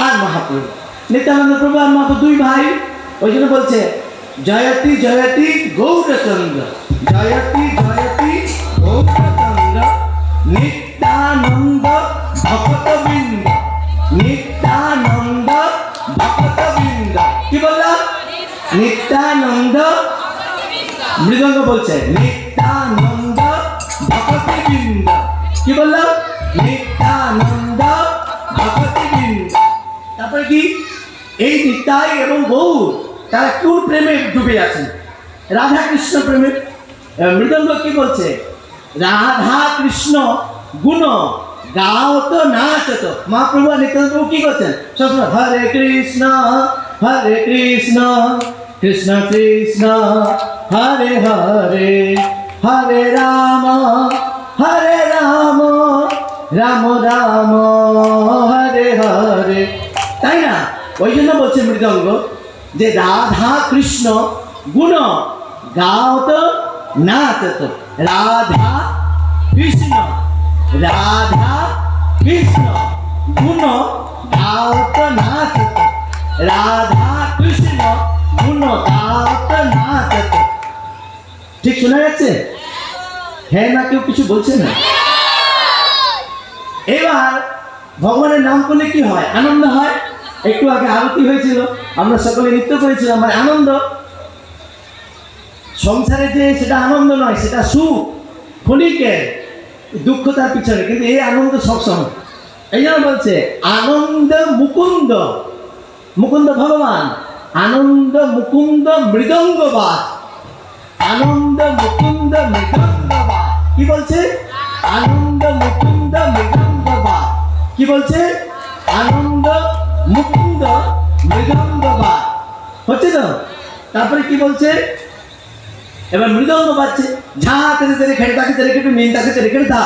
আর মহাপ্রভু। নিত্যানন্দ প্রভু আর মহাপ্রভু দুই ভাই, ওই জন্য বলছে জয়তি জয়তি গৌরচন্দ্র, জয়তি জয়তি গৌরচন্দ্র, নিত্যানন্দ ভক্তবৃন্দ, নিত্যানন্দ ভক্তবৃন্দ। কি বললাম? নিত্যানন্দ, মৃদঙ্গ বলছে নিত্যানন্দ ভক্তবৃন্দ। কি বললাম? নিত্যানন্দ ভক্তবৃন্দ। তারপরে কি? এই নিতাই এবং গৌর তারা কোন প্রেমে ডুবে আছেন? রাধা কৃষ্ণ প্রেমে। মৃদঙ্গ কি বলছে? রাধা কৃষ্ণ গুণ গাও তো নাচ তো। মহাপ্রভু আর নিত্যানন্দ প্রভু কি করছেন? সবসময় হরে কৃষ্ণ কৃষ্ণ কৃষ্ণ হরে হরে, হরে রাম রাম রাম হরে হরে। তাই না? ওই জন্য বলছে মৃদঙ্গ যে রাধা কৃষ্ণ গুণ গাও তো নাচ তো। রাধা কৃষ্ণ গুণ গাও তো নাচ তো। রাধা কৃষ্ণ গুণ গাও তো নাচ তো। ঠিক শোনা যাচ্ছে? হ্যাঁ না কেউ কিছু বলছে না? এবার ভগবানের নাম করলে কি হয়? আনন্দ হয়। একটু আগে আরতি হয়েছিল, আমরা সকলে নৃত্য করেছিলাম, মানে আনন্দ। সংসারে যে সেটা আনন্দ নয়, সেটা সুখ ক্ষণিকের, দুঃখ তার পিছনে, কিন্তু এই আনন্দ সবসময়। এই জন্য বলছে আনন্দ মুকুন্দ, মুকুন্দ ভগবান, আনন্দ মুকুন্দ মৃদঙ্গবাদ, আনন্দ মুকুন্দ মৃদঙ্গবাদ। কি বলছে? আনন্দ মুকুন্দ মৃদঙ্গবাদ। কি বলছে? আনন্দ মুকুন্দ মৃদঙ্গবাদ। হচ্ছে তো? তারপরে কি বলছে? এবার মৃদঙ্গ বাজছে, ঝা তেরে তেরে খেড়ে তাকে তেরে কেটে নিন তাকে তেরে কেটে ধা।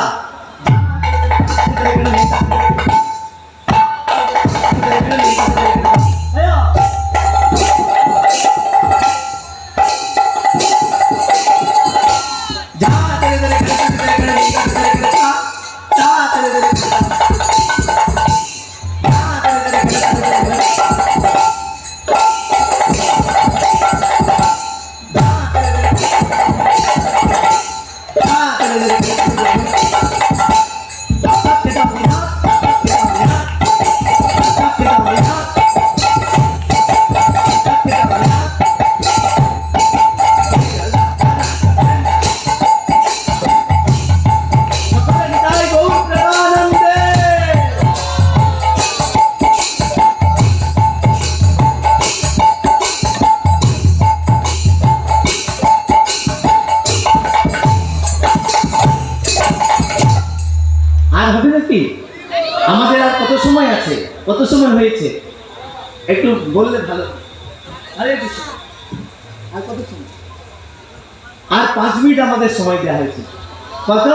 আমাদের আর কত সময় আছে? কত সময় হয়েছে একটু বললে ভালো। আরে আর কত সময়? আর 5 মিনিট আমাদের সময় দেওয়া হয়েছে। কত?